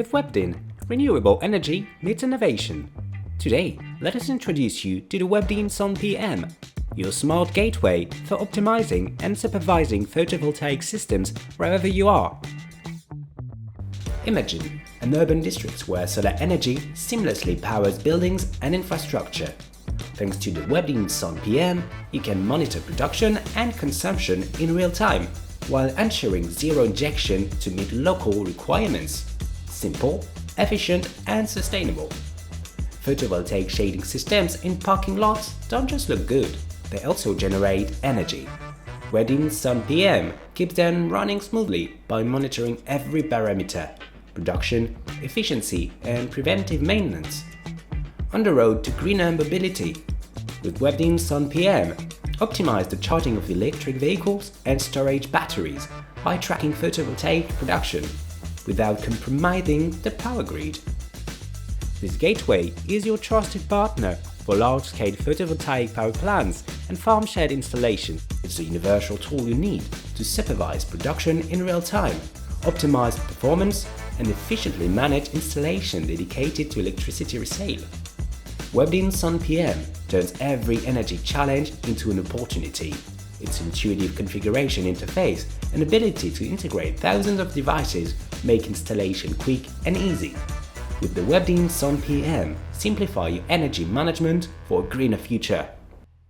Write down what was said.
with Webdyn, renewable energy meets innovation. Today, let us introduce you to the WebdynSunPM, your smart gateway for optimizing and supervising photovoltaic systems wherever you are. Imagine an urban district where solar energy seamlessly powers buildings and infrastructure. Thanks to the WebdynSunPM, you can monitor production and consumption in real time, while ensuring zero injection to meet local requirements. Simple, efficient and sustainable. Photovoltaic shading systems in parking lots don't just look good, they also generate energy. WebdynSunPM keeps them running smoothly by monitoring every parameter: production, efficiency and preventive maintenance. On the road to greener mobility, with WebdynSunPM, optimize the charging of electric vehicles and storage batteries by tracking photovoltaic production without compromising the power grid. This gateway is your trusted partner for large-scale photovoltaic power plants and farm shed installation. It's a universal tool you need to supervise production in real time, optimize performance, and efficiently manage installation dedicated to electricity resale. WebdynSunPM turns every energy challenge into an opportunity. Its intuitive configuration interface and ability to integrate thousands of devices make installation quick and easy. With the WebdynSunPM, simplify your energy management for a greener future.